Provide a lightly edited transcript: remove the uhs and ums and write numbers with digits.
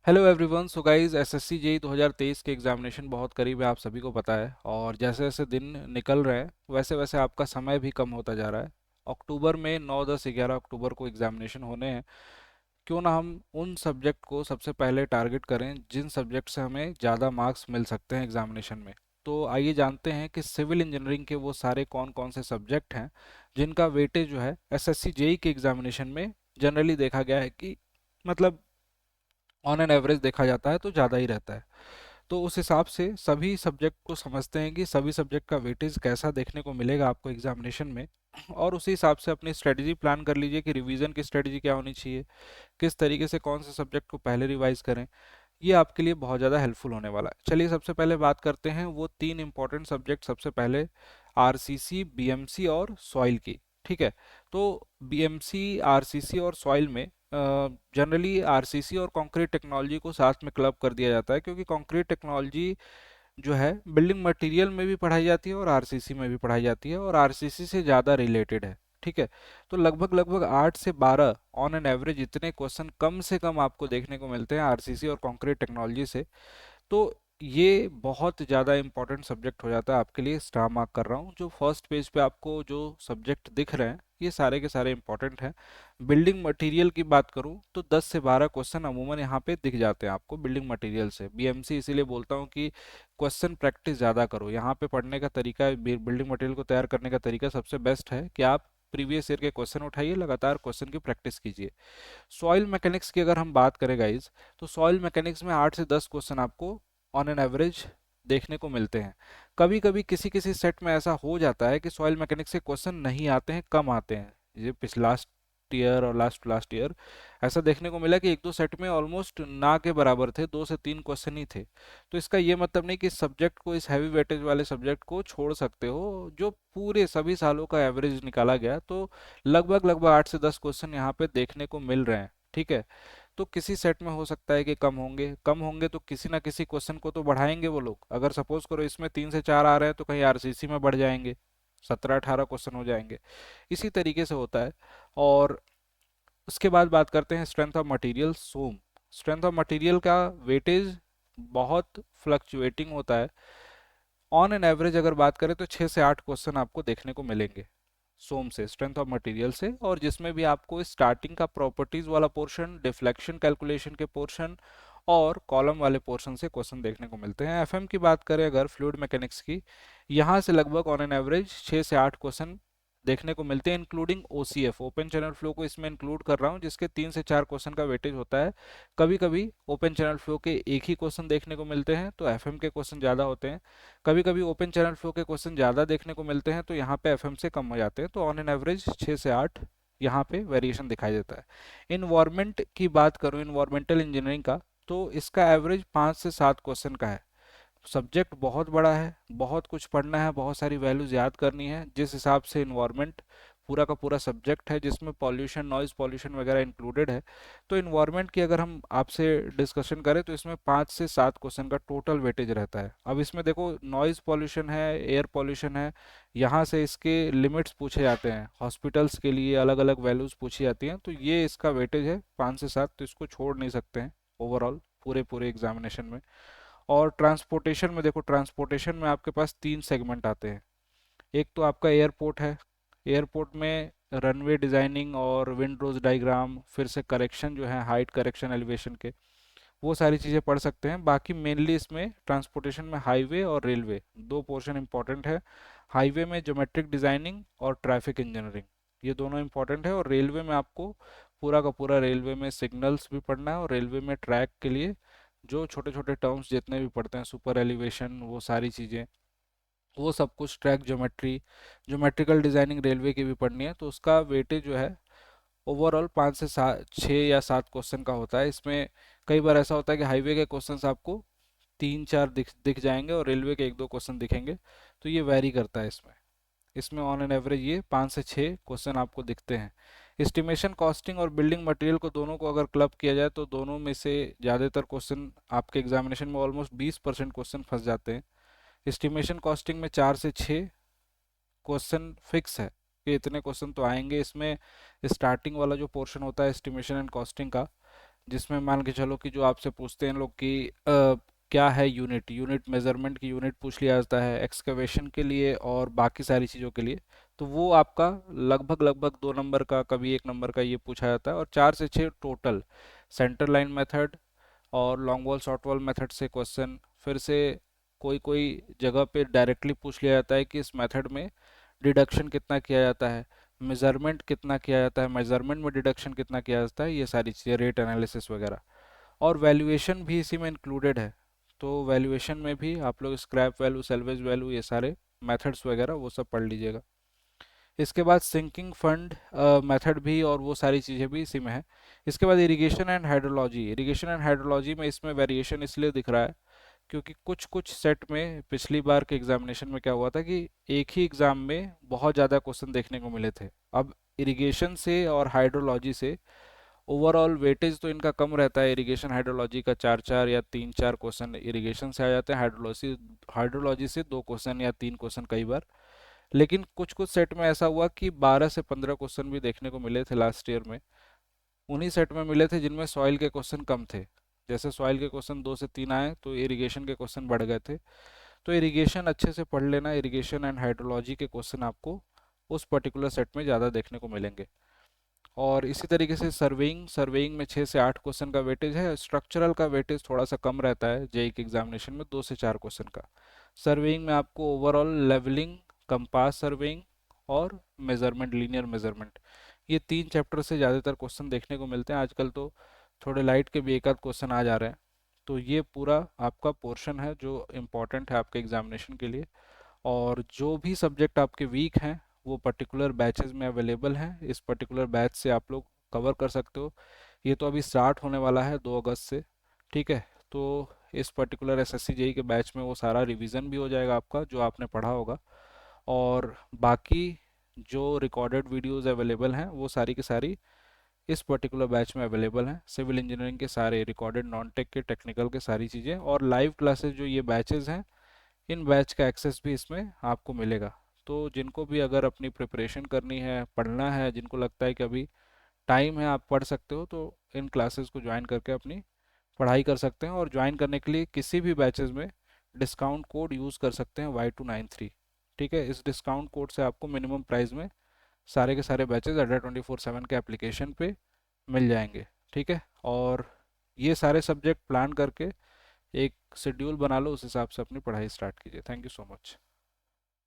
Hello everyone. So guys, SSC JE 2023 के examination बहुत करीब है, आप सभी को पता है। और जैसे जैसे दिन निकल रहे हैं वैसे वैसे आपका समय भी कम होता जा रहा है। अक्टूबर में 9, 10, 11 अक्टूबर को एग्जामिनेशन होने हैं। क्यों ना हम उन सब्जेक्ट को सबसे पहले टारगेट करें जिन सब्जेक्ट से हमें ज़्यादा मार्क्स मिल सकते हैं एग्जामिनेशन में। तो आइए जानते हैं कि सिविल इंजीनियरिंग के वो सारे कौन कौन से सब्जेक्ट हैं जिनका वेटेज जो है एसएससी जेई के एग्जामिनेशन में जनरली देखा गया है कि मतलब ऑन एन एवरेज देखा जाता है तो ज़्यादा ही रहता है। तो उस हिसाब से सभी सब्जेक्ट को समझते हैं कि सभी सब्जेक्ट का वेटेज कैसा देखने को मिलेगा आपको एग्जामिनेशन में। और उसी हिसाब से अपनी स्ट्रेटजी प्लान कर लीजिए कि रिवीजन की स्ट्रेटजी क्या होनी चाहिए, किस तरीके से कौन से सब्जेक्ट को पहले रिवाइज करें। ये आपके लिए बहुत ज़्यादा हेल्पफुल होने वाला है। चलिए सबसे पहले बात करते हैं वो तीन इंपॉर्टेंट सब्जेक्ट, सबसे पहले आरसीसी, बीएमसी और सॉइल की। ठीक है। तो बीएमसी, आरसीसी और सॉइल में जनरली आरसीसी और कंक्रीट टेक्नोलॉजी को साथ में क्लब कर दिया जाता है, क्योंकि कंक्रीट टेक्नोलॉजी जो है बिल्डिंग मटेरियल में भी पढ़ाई जाती है और आरसीसी में भी पढ़ाई जाती है और आरसीसी से ज़्यादा रिलेटेड है। ठीक है। तो लगभग लगभग 8 से 12 ऑन एन एवरेज इतने क्वेश्चन कम से कम आपको देखने को मिलते हैं आरसीसी और कंक्रीट टेक्नोलॉजी से। तो ये बहुत ज़्यादा इंपॉर्टेंट सब्जेक्ट हो जाता है आपके लिए। स्टार मार्क कर रहा हूँ, जो फर्स्ट पेज पे आपको जो सब्जेक्ट दिख रहे हैं ये सारे के सारे इंपॉर्टेंट हैं। बिल्डिंग मटेरियल की बात करूँ तो 10 से 12 क्वेश्चन अमूमन यहाँ पे दिख जाते हैं आपको बिल्डिंग मटेरियल से। बीएमसी इसीलिए बोलता हूँ कि क्वेश्चन प्रैक्टिस ज़्यादा करो। यहाँ पे पढ़ने का तरीका, बिल्डिंग मटेरियल को तैयार करने का तरीका सबसे बेस्ट है कि आप प्रीवियस ईयर के क्वेश्चन उठाइए, लगातार क्वेश्चन की प्रैक्टिस कीजिए। सॉइल मैकेनिक्स की अगर हम बात करें गाइज, तो सॉइल मैकेनिक्स में 8 से 10 क्वेश्चन आपको ऑन एन एवरेज देखने को मिलते हैं। कभी कभी किसी किसी सेट में ऐसा हो जाता है कि सॉइल मैकेनिक्स के क्वेश्चन नहीं आते हैं, कम आते हैं। ये पिछला लास्ट ईयर और लास्ट लास्ट ईयर ऐसा देखने को मिला कि एक दो सेट में ऑलमोस्ट ना के बराबर थे, 2 से 3 क्वेश्चन ही थे। तो इसका ये मतलब नहीं कि इस सब्जेक्ट को, इस हैवी वेटेज वाले सब्जेक्ट को छोड़ सकते हो। जो पूरे सभी सालों का एवरेज निकाला गया तो लगभग लगभग 8 से 10 क्वेश्चन यहाँ पे देखने को मिल रहे हैं। ठीक है। तो किसी सेट में हो सकता है कि कम होंगे तो किसी ना किसी क्वेश्चन को तो बढ़ाएंगे वो लोग। अगर सपोज करो इसमें 3 से 4 आ रहे हैं तो कहीं आरसीसी में बढ़ जाएंगे, 17-18 क्वेश्चन हो जाएंगे। इसी तरीके से होता है। और उसके बाद बात करते हैं स्ट्रेंथ ऑफ मटेरियल, सोम। स्ट्रेंथ ऑफ मटेरियल का वेटेज बहुत फ्लक्चुएटिंग होता है। ऑन एन एवरेज अगर बात करें तो 6 से 8 क्वेश्चन आपको देखने को मिलेंगे सोम से, स्ट्रेंथ ऑफ मटेरियल से। और जिसमें भी आपको स्टार्टिंग का प्रॉपर्टीज वाला पोर्शन, डिफ्लेक्शन कैलकुलेशन के पोर्शन और कॉलम वाले पोर्शन से क्वेश्चन देखने को मिलते हैं। एफएम की बात करें अगर, फ्लूइड मैकेनिक्स की, यहाँ से लगभग ऑन एन एवरेज 6 से 8 क्वेश्चन देखने को मिलते हैं, including OCF, open channel flow को इसमें इंक्लूड कर रहा हूँ, जिसके 3 से 4 क्वेश्चन का वेटेज होता है। कभी कभी ओपन चैनल फ्लो के एक ही क्वेश्चन देखने को मिलते हैं तो एफएम के क्वेश्चन ज़्यादा होते हैं। कभी कभी ओपन चैनल फ्लो के क्वेश्चन ज़्यादा देखने को मिलते हैं तो यहाँ पे एफएम से कम हो जाते हैं। तो ऑन एन एवरेज 6 से 8 यहाँ पे वेरिएशन दिखाई देता है। इन्वायरमेंट की बात करूँ, इन्वायरमेंटल इंजीनियरिंग का, तो इसका एवरेज 5 से 7 क्वेश्चन का है। सब्जेक्ट बहुत बड़ा है, बहुत कुछ पढ़ना है, बहुत सारी वैल्यूज याद करनी है। जिस हिसाब से इन्वायरमेंट पूरा का पूरा सब्जेक्ट है जिसमें पॉल्यूशन, नॉइज पॉल्यूशन वगैरह इंक्लूडेड है। तो इन्वायरमेंट की अगर हम आपसे डिस्कशन करें तो इसमें 5 से 7 क्वेश्चन का टोटल वेटेज रहता है। अब इसमें देखो, नॉइज पॉल्यूशन है, एयर पॉल्यूशन है, यहाँ से इसके लिमिट्स पूछे जाते हैं, हॉस्पिटल्स के लिए अलग अलग वैल्यूज पूछी जाती हैं। तो ये इसका वेटेज है 5 से 7, तो इसको छोड़ नहीं सकते हैं ओवरऑल पूरे पूरे एग्जामिनेशन में। और ट्रांसपोर्टेशन में देखो, ट्रांसपोर्टेशन में आपके पास 3 सेगमेंट आते हैं। एक तो आपका एयरपोर्ट है। एयरपोर्ट में रनवे डिज़ाइनिंग और विंड रोज डायग्राम, फिर से करेक्शन जो है, हाइट करेक्शन एलिवेशन के, वो सारी चीज़ें पढ़ सकते हैं। बाकी मेनली इसमें ट्रांसपोर्टेशन में हाईवे और रेलवे, दो पोर्शन इंपॉर्टेंट है। हाईवे में ज्योमेट्रिक डिज़ाइनिंग और ट्रैफिक इंजीनियरिंग, ये दोनों इंपॉर्टेंट है। और रेलवे में आपको पूरा का पूरा रेलवे में सिग्नल्स भी पढ़ना है और रेलवे में ट्रैक के लिए जो छोटे छोटे टर्म्स जितने भी पढ़ते हैं, सुपर एलिवेशन, वो सारी चीज़ें, वो सब कुछ, track geometry, geometrical designing railway की भी पढ़नी है। तो उसका वेटेज जो है ओवरऑल 5 से 7, 6 या 7 क्वेश्चन का होता है। इसमें कई बार ऐसा होता है कि हाईवे के क्वेश्चंस आपको 3-4 दिख दिख जाएंगे और रेलवे के 1-2 क्वेश्चन दिखेंगे। तो ये वैरी करता है इसमें। इसमें ऑन एन एवरेज ये 5 से 6 क्वेश्चन आपको दिखते हैं। एस्टिमेशन, कॉस्टिंग और बिल्डिंग मटेरियल को, दोनों को अगर क्लब किया जाए तो दोनों में से ज़्यादातर क्वेश्चन आपके एग्जामिनेशन में, ऑलमोस्ट 20% क्वेश्चन फंस जाते हैं। एस्टिमेशन कॉस्टिंग में 4 से 6 क्वेश्चन फिक्स है कि इतने क्वेश्चन तो आएंगे। इसमें स्टार्टिंग वाला जो पोर्शन होता है एस्टिमेशन एंड कॉस्टिंग का, जिसमें मान के चलो कि जो आपसे पूछते हैं लोग कि क्या है यूनिट, यूनिट मेजरमेंट की यूनिट पूछ लिया जाता है एक्सकवेशन के लिए और बाकी सारी चीज़ों के लिए। तो वो आपका लगभग लगभग 2 नंबर का, कभी 1 नंबर का ये पूछा जाता है। और 4 से 6 टोटल सेंटर लाइन मेथड और long wall short wall method से क्वेश्चन। फिर से कोई कोई जगह पे डायरेक्टली पूछ लिया जाता है कि इस मेथड में डिडक्शन कितना किया जाता है, मेजरमेंट कितना किया जाता है, मेजरमेंट में डिडक्शन कितना किया जाता है, ये सारी चीज़ें, रेट एनालिसिस वगैरह। और वैल्यूएशन भी इसी में इंक्लूडेड है। तो वैल्यूएशन में भी आप लोग स्क्रैप वैल्यू, सेल्वेज वैल्यू, ये सारे मेथड्स वगैरह वो सब पढ़ लीजिएगा। इसके बाद सिंकिंग फंड मेथड भी और वो सारी चीज़ें भी इसी में है। इसके बाद irrigation and hydrology. Irrigation and hydrology में इसमें वेरिएशन इसलिए दिख रहा है क्योंकि कुछ कुछ सेट में पिछली बार के एग्जामिनेशन में क्या हुआ था कि एक ही एग्जाम में बहुत ज़्यादा क्वेश्चन देखने को मिले थे। अब इरिगेशन से और हाइड्रोलॉजी से ओवरऑल वेटेज तो इनका कम रहता है। इरिगेशन हाइड्रोलॉजी का 4 4 या 3 4 क्वेश्चन इरिगेशन से आ जाते हैं, हाइड्रोलॉजी हाइड्रोलॉजी से 2 क्वेश्चन या 3 क्वेश्चन कई बार। लेकिन कुछ कुछ सेट में ऐसा हुआ कि 12 से 15 क्वेश्चन भी देखने को मिले थे लास्ट ईयर में। उन्हीं सेट में मिले थे जिनमें सॉइल के क्वेश्चन कम थे। जैसे सॉइल के क्वेश्चन 2 से 3 आए तो इरिगेशन के क्वेश्चन बढ़ गए थे। तो इरिगेशन अच्छे से पढ़ लेना, इरिगेशन एंड हाइड्रोलॉजी के क्वेश्चन आपको उस पर्टिकुलर सेट में ज़्यादा देखने को मिलेंगे। और इसी तरीके से सर्वेइंग, सर्वेइंग में 6 से 8 क्वेश्चन का वेटेज है। स्ट्रक्चरल का वेटेज थोड़ा सा कम रहता है जेई के एग्जामिनेशन में, 2 से 4 क्वेश्चन का। सर्वेइंग में आपको ओवरऑल लेवलिंग, कंपास सर्वेइंग और मेजरमेंट, लीनियर मेजरमेंट, ये 3 चैप्टर से ज़्यादातर क्वेश्चन देखने को मिलते हैं। आजकल तो थोड़े लाइट के भी एक आध क्वेश्चन आ जा रहे हैं। तो ये पूरा आपका पोर्शन है जो इम्पोर्टेंट है आपके एग्जामिनेशन के लिए। और जो भी सब्जेक्ट आपके वीक हैं वो पर्टिकुलर बैचेस में अवेलेबल हैं। इस पर्टिकुलर बैच से आप लोग कवर कर सकते हो। ये तो अभी स्टार्ट होने वाला है 2 अगस्त से, ठीक है। तो इस पर्टिकुलर एसएससी जेई के बैच में वो सारा रिवीजन भी हो जाएगा आपका जो आपने पढ़ा होगा। और बाकी जो रिकॉर्डेड वीडियोस अवेलेबल हैं वो सारी की सारी इस पर्टिकुलर बैच में अवेलेबल हैं। सिविल इंजीनियरिंग के सारे रिकॉर्डेड, नॉन टेक के, टेक्निकल के सारी चीज़ें और लाइव क्लासेस जो ये बैचेस हैं, इन बैच का एक्सेस भी इसमें आपको मिलेगा। तो जिनको भी अगर अपनी प्रिपरेशन करनी है, पढ़ना है, जिनको लगता है कि अभी टाइम है, आप पढ़ सकते हो, तो इन क्लासेस को ज्वाइन करके अपनी पढ़ाई कर सकते हैं। और ज्वाइन करने के लिए किसी भी बैचेस में डिस्काउंट कोड यूज़ कर सकते हैं Y293, ठीक है। इस डिस्काउंट कोड से आपको मिनिमम प्राइस में सारे के सारे बैचेस अड्डा 24/7 के एप्लीकेशन पे मिल जाएंगे, ठीक है। और ये सारे सब्जेक्ट प्लान करके एक शेड्यूल बना लो, उस हिसाब से अपनी पढ़ाई स्टार्ट कीजिए। Thank you so much.